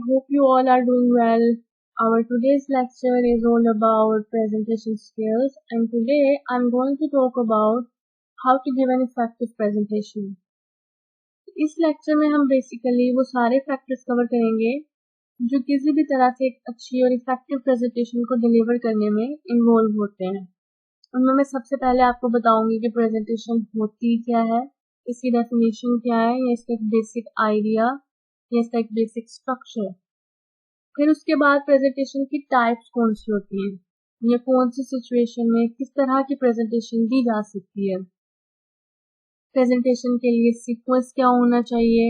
hope you all are doing well. Our today's lecture is all about presentation skills, and today I'm going to talk about how to give an effective presentation. इस lecture में हम basically वो सारे factors cover करेंगे जो किसी भी तरह से एक अच्छी और इफेक्टिव प्रेजेंटेशन को डिलीवर करने में इन्वॉल्व होते हैं। उनमें मैं सबसे पहले आपको बताऊंगी कि प्रेजेंटेशन होती क्या है, इसकी डेफिनेशन क्या है, या इसका एक बेसिक आइडिया या इसका एक बेसिक स्ट्रक्चर। फिर उसके बाद प्रेजेंटेशन की टाइप्स कौन सी होती हैं या कौन सी सिचुएशन में किस तरह की प्रेजेंटेशन दी जा सकती है। प्रेजेंटेशन के लिए सीक्वेंस क्या होना चाहिए,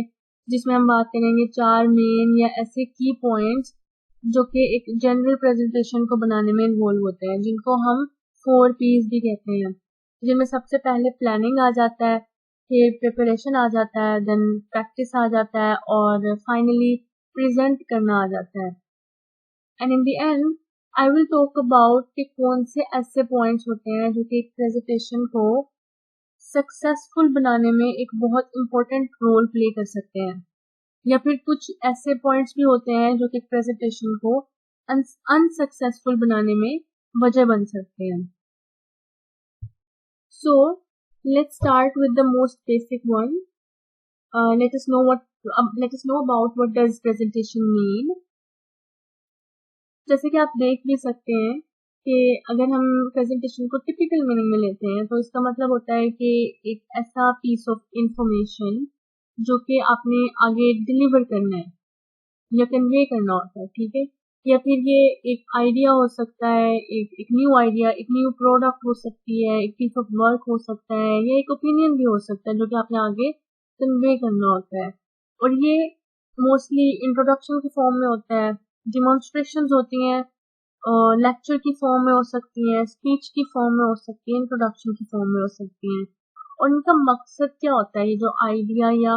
जिसमें हम बात करेंगे 4 मेन या ऐसे की पॉइंट्स जो कि एक जनरल प्रेजेंटेशन को बनाने में इन्वॉल्व होते हैं, जिनको हम 4 P's भी कहते हैं। जिनमें सबसे पहले प्लानिंग आ जाता है, फिर प्रिपरेशन आ जाता है, देन प्रैक्टिस आ जाता है और फाइनली प्रेजेंट करना आ जाता है। And in the and I will talk about कि कौन से ऐसे पॉइंट्स होते हैं जो कि एक प्रेजेंटेशन को सक्सेसफुल बनाने में एक बहुत इंपॉर्टेंट रोल प्ले कर सकते हैं, या फिर कुछ ऐसे पॉइंट्स भी होते हैं जो कि प्रेजेंटेशन को अनसक्सेसफुल बनाने में वजह बन सकते हैं। So let's start with the most basic one. Let us know about what does presentation mean. जैसे कि आप देख भी सकते हैं कि अगर हम प्रेजेंटेशन को टिपिकल मीनिंग में लेते हैं तो इसका मतलब होता है कि एक ऐसा पीस ऑफ इंफॉर्मेशन जो कि आपने आगे डिलीवर करना है या कन्वे करना होता है, ठीक है। या फिर ये एक आइडिया हो सकता है, एक न्यू आइडिया, एक न्यू प्रोडक्ट हो सकती है, एक पीस ऑफ वर्क हो सकता है, या एक ओपिनियन भी हो सकता है जो कि आपने आगे कन्वे करना होता है। और ये मोस्टली इंट्रोडक्शन की फॉर्म में होता है, डिमॉन्स्ट्रेशंस होती हैं, लेक्चर की फॉर्म में हो सकती हैं, स्पीच की फॉर्म में हो सकती है, इंट्रोडक्शन की फॉर्म में हो सकती हैं। और इनका मकसद क्या होता है, ये जो आइडिया या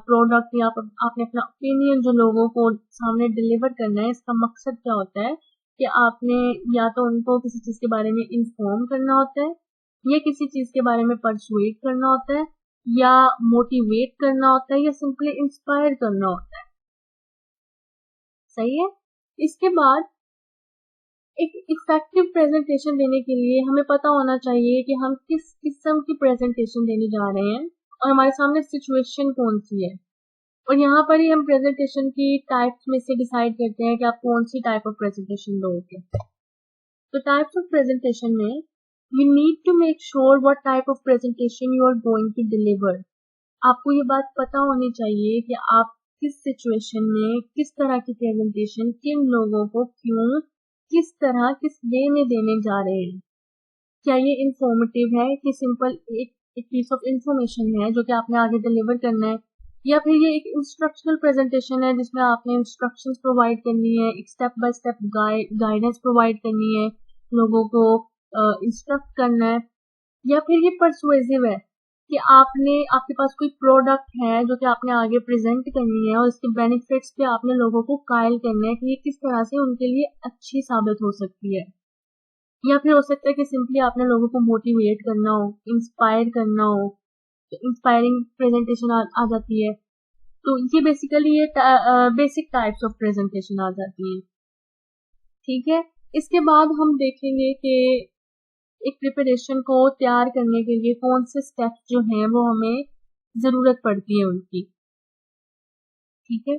प्रोडक्ट या आपने अपना ओपिनियन जो लोगों को सामने डिलीवर करना है, इसका मकसद क्या होता है कि आपने या तो उनको किसी चीज के बारे में इंफॉर्म करना होता है, या किसी चीज के बारे में परसुएट करना होता है, या मोटिवेट करना होता है, या सिंपली इंस्पायर करना होता है। सही है। इसके बाद एक इफेक्टिव प्रेजेंटेशन देने के लिए हमें पता होना चाहिए कि हम किस किस्म की प्रेजेंटेशन देने जा रहे हैं और हमारे सामने सिचुएशन कौन सी है। और यहाँ पर ही हम प्रेजेंटेशन की टाइप्स में से डिसाइड करते हैं कि आप कौन सी टाइप ऑफ प्रेजेंटेशन दोगे। तो टाइप्स ऑफ प्रेजेंटेशन में you need to make sure what type of presentation you are going to deliver. आपको ये बात पता होनी चाहिए कि आप किस सिचुएशन में किस तरह की प्रेजेंटेशन किन लोगों को क्यों किस तरह किस वे में देने जा रहे हैं। क्या ये इंफॉर्मेटिव है कि सिंपल एक पीस ऑफ इंफॉर्मेशन है जो कि आपने आगे डिलीवर करना है, या फिर ये एक इंस्ट्रक्शनल प्रेजेंटेशन है जिसमें आपने इंस्ट्रक्शंस प्रोवाइड करनी है, एक step by step guidance provide करनी है, लोगों को इंस्ट्रक्ट करना है, या फिर ये परसुएसिव है कि आपके पास कोई प्रोडक्ट है जो कि आपने आगे प्रेजेंट करनी है और इसके बेनिफिट्स पे आपने लोगों को कायल करना है कि ये किस तरह से उनके लिए अच्छी साबित हो सकती है। या फिर हो सकता है कि सिंपली आपने लोगों को मोटिवेट करना हो, इंस्पायर करना हो, तो इंस्पायरिंग प्रेजेंटेशन आ जाती है। तो ये बेसिकली ये बेसिक टाइप्स ऑफ प्रेजेंटेशन आ जाती है, ठीक है। इसके बाद हम देखेंगे कि एक प्रिपरेशन को तैयार करने के लिए कौन से स्टेप्स जो हैं वो हमें जरूरत पड़ती है उनकी, ठीक है।